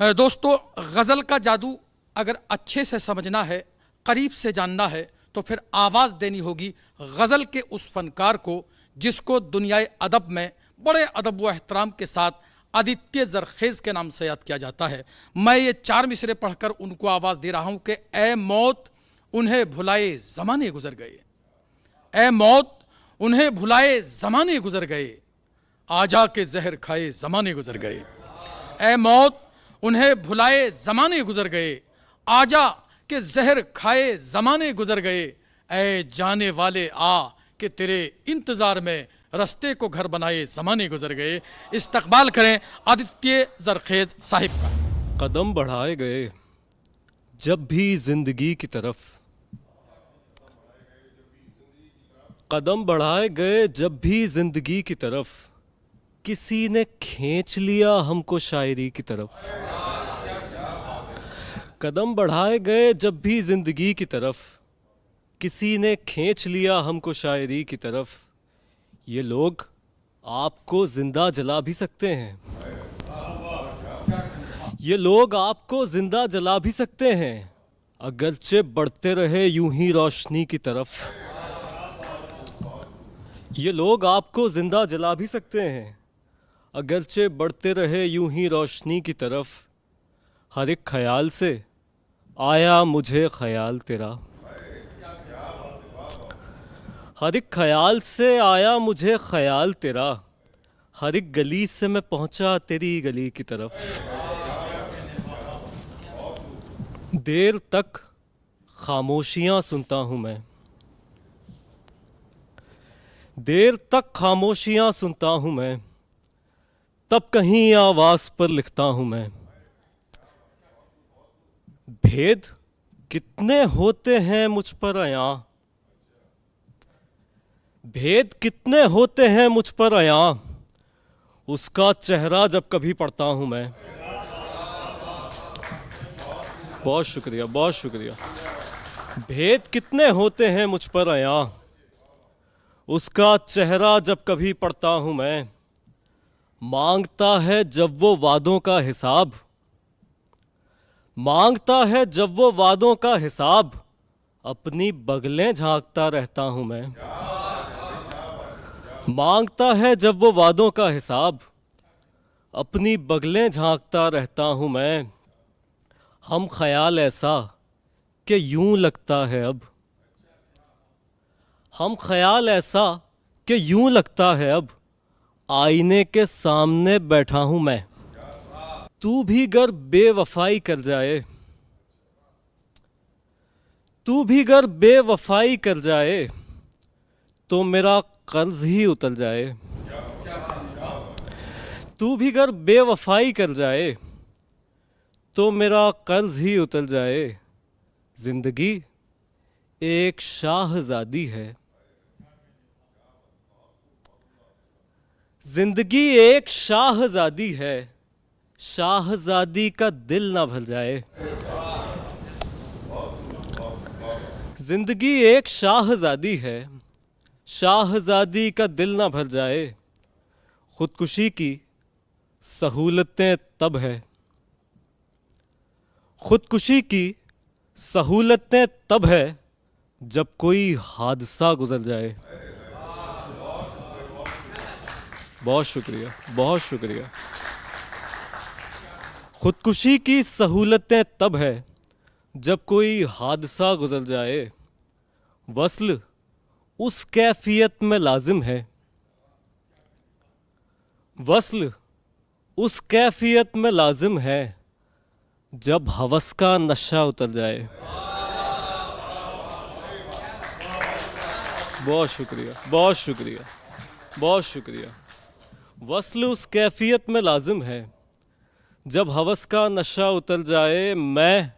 दोस्तों, गज़ल का जादू अगर अच्छे से समझना है, करीब से जानना है, तो फिर आवाज़ देनी होगी गज़ल के उस फनकार को जिसको दुनियाए अदब में बड़े अदब व एहतराम के साथ आदित्य ज़रख़ेज़ के नाम से याद किया जाता है। मैं ये 4 मिसरे पढ़कर उनको आवाज़ दे रहा हूँ कि ए मौत उन्हें भुलाए ज़माने गुज़र गए, ए मौत उन्हें भुलाए ज़माने गुज़र गए, आजा के जहर खाए ज़माने गुज़र गए। ए मौत उन्हें भुलाए ज़माने गुज़र गए, आजा के जहर खाए ज़माने गुज़र गए। ए जाने वाले आ कि तेरे इंतज़ार में रस्ते को घर बनाए ज़माने गुज़र गए। इस्तकबाल करें आदित्य ज़रख़ेज़ साहिब का। कदम बढ़ाए गए जब भी जिंदगी की तरफ, कदम बढ़ाए गए जब भी जिंदगी की तरफ, किसी ने खींच लिया हमको शायरी की तरफ। कदम बढ़ाए गए जब भी जिंदगी की तरफ, किसी ने खींच लिया हमको शायरी की तरफ। ये लोग आपको जिंदा जला भी सकते हैं, ये लोग आपको जिंदा जला भी सकते हैं, अगरचे बढ़ते रहे यूं ही रोशनी की तरफ। ये लोग आपको जिंदा जला भी सकते हैं, अगरचे बढ़ते रहे यूं ही रोशनी की तरफ। हर एक ख्याल से आया मुझे ख्याल तेरा, हर एक ख्याल से आया मुझे ख्याल तेरा, हर एक गली से मैं पहुंचा तेरी गली की तरफ। देर तक खामोशियां सुनता हूं मैं, देर तक खामोशियां सुनता हूं मैं, तब कहीं आवाज पर लिखता हूं मैं। भेद कितने होते हैं मुझ पर अयां, भेद कितने होते हैं मुझ पर अयां, उसका चेहरा जब कभी पढ़ता हूं मैं। बहुत शुक्रिया, बहुत शुक्रिया। भेद कितने होते हैं मुझ पर अयां, उसका चेहरा जब कभी पढ़ता हूं मैं। मांगता है जब वो वादों का हिसाब, मांगता है जब वो वादों का हिसाब, अपनी बगलें झांकता रहता हूं मैं। मांगता है जब वो वादों का हिसाब, अपनी बगलें झांकता रहता हूं मैं। हम ख्याल ऐसा कि यूं लगता है अब, हम ख्याल ऐसा कि यूं लगता है अब, आईने के सामने बैठा हूं मैं। तू भी गर बेवफाई कर जाए, तू भी गर बेवफाई कर जाए, तो मेरा कर्ज ही उतर जाए। तू भी गर बेवफाई कर जाए, तो मेरा कर्ज ही उतर जाए। जिंदगी एक शाहजादी है, जिंदगी एक शाहजादी है, शाहजादी का दिल ना भर जाए। जिंदगी एक शाहजादी है, शाहजादी का दिल ना भर जाए। खुदकुशी की सहूलतें तब है, खुदकुशी की सहूलतें तब है, जब कोई हादसा गुजर जाए। बहुत शुक्रिया, बहुत शुक्रिया। खुदकुशी की सहूलतें तब है जब कोई हादसा गुजर जाए। वस्ल उस कैफियत में लाजिम है, वस्ल उस कैफियत में लाजिम है, जब हवस का नशा उतर जाए। बहुत शुक्रिया, बहुत शुक्रिया, बहुत शुक्रिया। वस्ल उस कैफियत में लाजिम है, जब हवस का नशा उतर जाए। मैं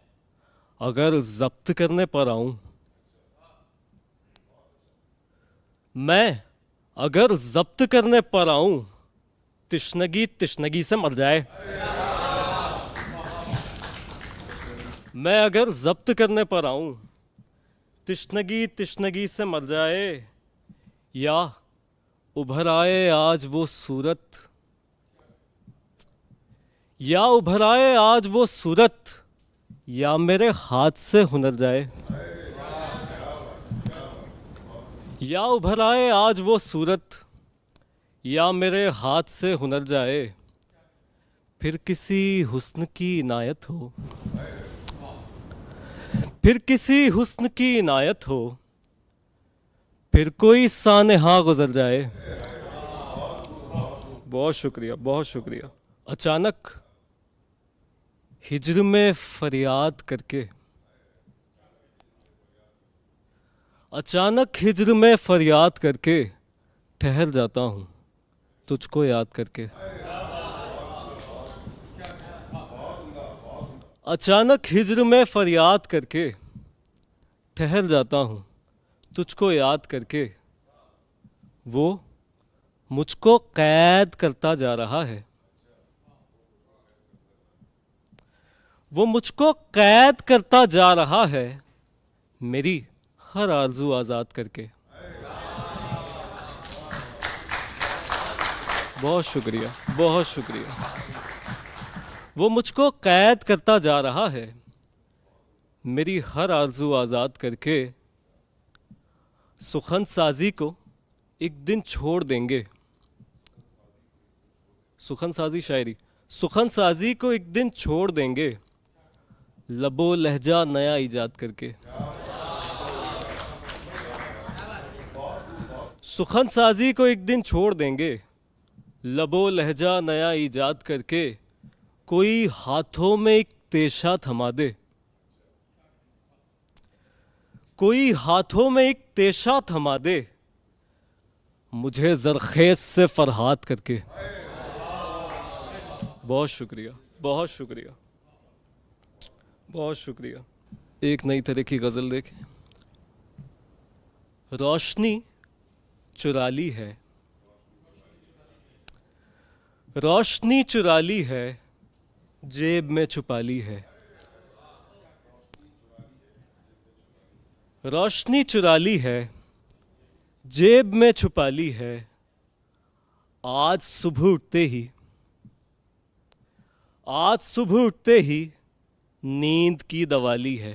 अगर जब्त करने पर आऊं, मैं अगर जब्त करने पर आऊं, तिश्नगी तिश्नगी से मर जाए। मैं अगर जब्त करने पर आऊं, तिश्नगी तिश्नगी से मर जाए। या उभर आए आज वो सूरत, या उभर आए आज वो सूरत, या मेरे हाथ से हुनर जाए। या उभर आए आज वो सूरत, या मेरे हाथ से हुनर जाए। फिर किसी हुस्न की इनायत हो, फिर किसी हुस्न की इनायत हो, फिर कोई सानेहा गुजर जाए। बहुत शुक्रिया, बहुत शुक्रिया। अचानक हिज्र में फरियाद करके, अचानक हिज्र में फरियाद करके ठहर जाता हूँ तुझको याद करके। अचानक हिज्र में फरियाद करके ठहर जाता हूँ तुझको याद करके। वो मुझको कैद करता जा रहा है, वो मुझको कैद करता जा रहा है, मेरी हर आरज़ू आज़ाद करके। बहुत शुक्रिया, बहुत शुक्रिया। वो मुझको कैद करता जा रहा है, मेरी हर आरज़ू आज़ाद करके। सुखन साजी को एक दिन छोड़ देंगे, सुखन साजी शायरी। सुखन साजी को एक दिन छोड़ देंगे, लबो लहजा नया ईजाद करके। सुखन साजी को एक दिन छोड़ देंगे, लबो लहजा नया ईजाद करके। कोई हाथों में एक तेशा थमा दे, कोई हाथों में एक तेशा थमा दे, मुझे जरखेज से फरहाद करके। बहुत शुक्रिया, बहुत शुक्रिया, बहुत शुक्रिया। एक नई तरह की गज़ल देखें। रोशनी चुरा ली है, रोशनी चुरा ली है, जेब में छुपा ली है। रोशनी चुरा ली है, जेब में छुपा ली है। आज सुबह उठते ही, आज सुबह उठते ही नींद की दवा ली है।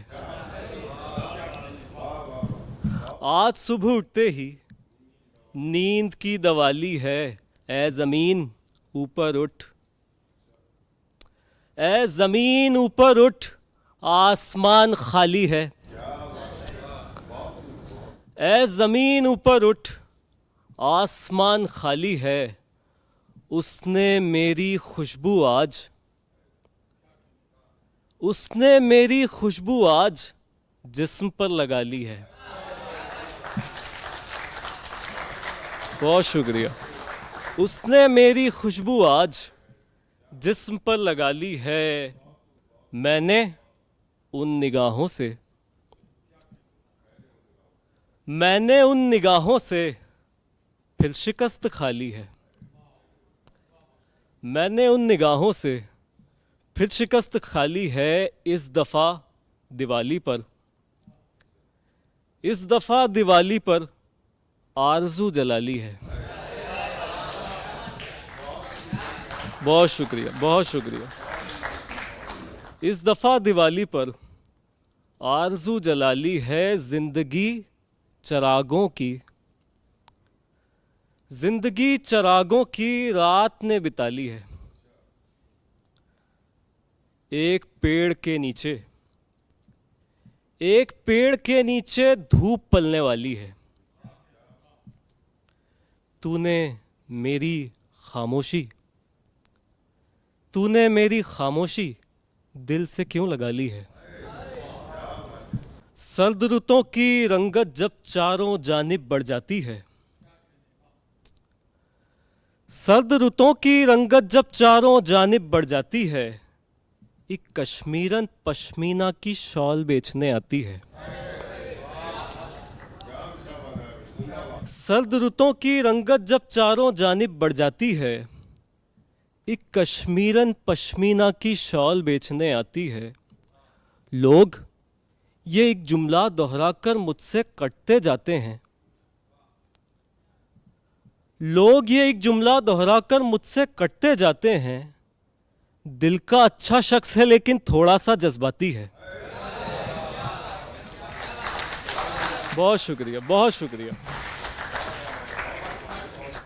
आज सुबह उठते ही नींद की दवा ली है। ए ज़मीन ऊपर उठ, ए ज़मीन ऊपर उठ, आसमान खाली है। ए ज़मीन ऊपर उठ, आसमान खाली है। उसने मेरी खुशबू आज, उसने मेरी खुशबू आज जिस्म पर लगा ली है। बहुत शुक्रिया। उसने मेरी खुशबू आज जिस्म पर लगा ली है। मैंने उन निगाहों से, मैंने उन निगाहों से फिर शिकस्त खा ली है। मैंने उन निगाहों से फिर शिकस्त खा ली है। इस दफ़ा दिवाली पर, इस दफ़ा दिवाली पर आरज़ू जला ली है। बहुत शुक्रिया, बहुत शुक्रिया। इस दफ़ा दिवाली पर आरज़ू जला ली है। ज़िंदगी चरागों की, ज़िंदगी चरागों की रात ने बिता ली है। एक पेड़ के नीचे, एक पेड़ के नीचे धूप पलने वाली है। तूने मेरी खामोशी, तूने मेरी खामोशी दिल से क्यों लगा ली है। सर्द रुतों की रंगत जब चारों जानिब बढ़ जाती है, सर्द रुतों की रंगत जब चारों जानिब बढ़ जाती है, एक कश्मीरन पश्मीना की शॉल बेचने आती है। सर्द रुतों की रंगत जब चारों जानिब बढ़ जाती है, एक कश्मीरन पश्मीना की शॉल बेचने आती है। लोग ये एक जुमला दोहराकर मुझसे कटते जाते हैं, लोग ये एक जुमला दोहराकर मुझसे कटते जाते हैं। दिल का अच्छा शख्स है लेकिन थोड़ा सा जज्बाती है। बहुत शुक्रिया, बहुत शुक्रिया।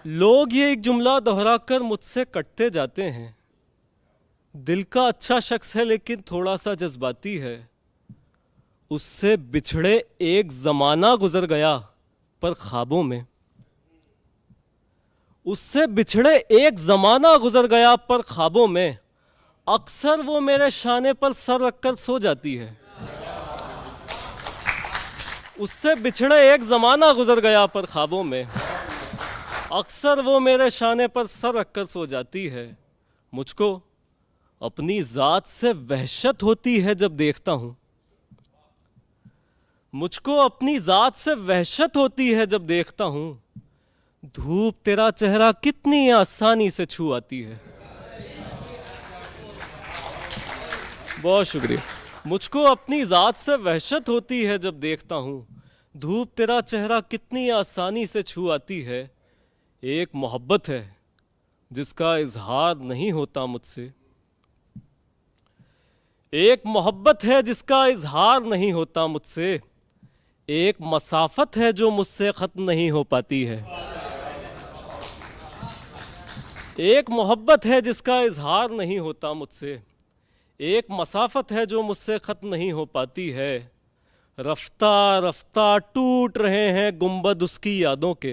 लोग ये एक जुमला दोहराकर मुझसे कटते जाते हैं, दिल का अच्छा शख्स है लेकिन थोड़ा सा जज्बाती है। उससे बिछड़े एक जमाना गुजर गया पर ख्वाबों में, उससे बिछड़े एक जमाना गुजर गया पर ख्वाबों में, अक्सर वो मेरे शाने पर सर रखकर सो जाती है। उससे बिछड़े एक जमाना गुजर गया पर ख्वाबों में, अक्सर वो मेरे शाने पर सर रखकर सो जाती है। मुझको अपनी जात से वहशत होती है जब देखता हूं, मुझको अपनी जात से वहशत होती है जब देखता हूं, धूप तेरा चेहरा कितनी आसानी से छू आती है। बहुत शुक्रिया। मुझको अपनी जात से वहशत होती है जब देखता हूं, धूप तेरा चेहरा कितनी आसानी से छू आती है। एक मोहब्बत है जिसका इजहार नहीं होता मुझसे, एक मोहब्बत है जिसका इजहार नहीं होता मुझसे, एक मसाफत है जो मुझसे ख़त्म नहीं हो पाती है। एक मोहब्बत है जिसका इजहार नहीं होता मुझसे, एक मसाफत है जो मुझसे ख़त्म नहीं हो पाती है। रफ्ता रफ्ता टूट रहे हैं गुंबद उसकी यादों के,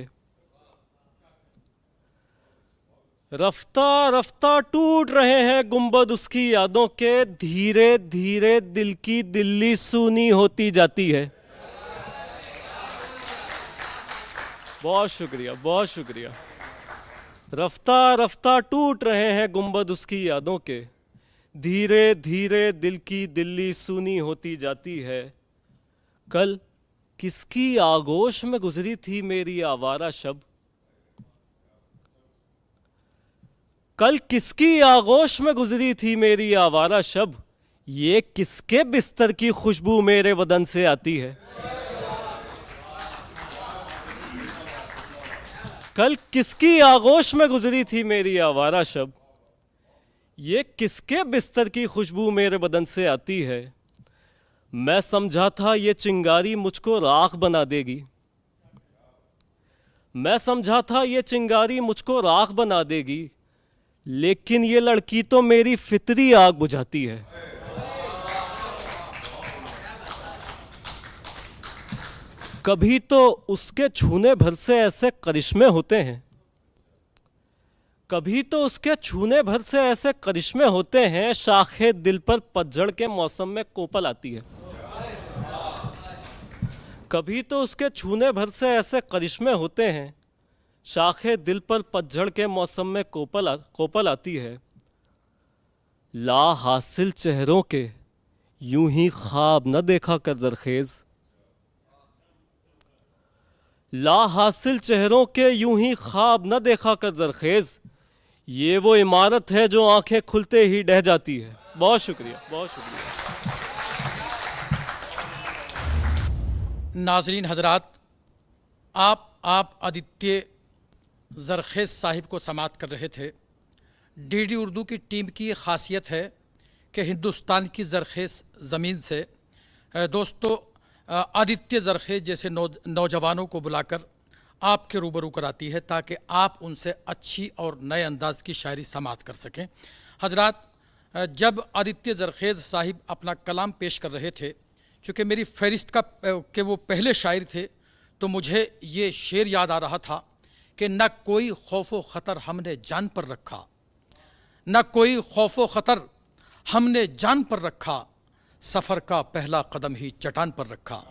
रफ्ता रफ्ता टूट रहे हैं गुंबद उसकी यादों के, धीरे धीरे दिल की दिल्ली सूनी होती जाती है। बहुत शुक्रिया, बहुत शुक्रिया। रफ्ता रफ्ता टूट रहे हैं गुंबद उसकी यादों के, धीरे धीरे दिल की दिल्ली सूनी होती जाती है। कल किसकी आगोश में गुजरी थी मेरी आवारा शब, कल किसकी आगोश में गुजरी थी मेरी आवारा शब, ये किसके बिस्तर की खुशबू मेरे बदन से आती है। कल किसकी आगोश में गुजरी थी मेरी आवारा शब, ये किसके बिस्तर की खुशबू मेरे बदन से आती है। मैं समझा था ये चिंगारी मुझको राख बना देगी, मैं समझा था ये चिंगारी मुझको राख बना देगी, लेकिन ये लड़की तो मेरी फितरी आग बुझाती है। कभी तो उसके छूने भर से ऐसे करिश्मे होते हैं, कभी तो उसके छूने भर से ऐसे करिश्मे होते हैं, शाखे दिल पर पतझड़ के मौसम में कोपल आती है। कभी तो उसके छूने भर से ऐसे करिश्मे होते हैं, शाखे दिल पर पतझड़ के मौसम में कोपल आती है। ला हासिल चेहरों के यूं ही ख्वाब न देखा कर जरखेज, ला हासिल चेहरों के यूं ही ख्वाब न देखा कर जरखेज, ये वो इमारत है जो आंखें खुलते ही ढह जाती है। बहुत शुक्रिया, बहुत शुक्रिया। नाजरीन हजरात, आप आदित्य जरखेज साहिब को समाअत कर रहे थे। डीडी उर्दू की टीम की खासियत है कि हिंदुस्तान की जरखेज ज़मीन से दोस्तों आदित्य जरखेज जैसे नौजवानों को बुलाकर आपके रूबरू कराती है ताकि आप उनसे अच्छी और नए अंदाज की शायरी समाअत कर सकें। हजरात, जब आदित्य जरखेज साहिब अपना कलाम पेश कर रहे थे, चूँकि मेरी फहरिस्त के वो पहले शायर थे, तो मुझे ये शेर याद आ रहा था कि न कोई खौफो ख़तर हमने जान पर रखा, न कोई खौफो ख़तर हमने जान पर रखा, सफ़र का पहला कदम ही चट्टान पर रखा,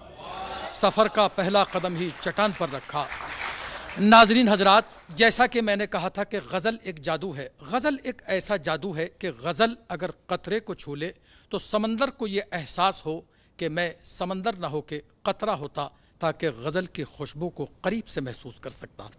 सफ़र का पहला कदम ही चट्टान पर रखा। नाजरीन हजरात, जैसा कि मैंने कहा था कि गज़ल एक जादू है, गज़ल एक ऐसा जादू है कि गज़ल अगर कतरे को छू ले तो समंदर को ये एहसास हो कि मैं समंदर ना हो के कतरा होता, ताकि गज़ल की खुशबू को करीब से महसूस कर सकता।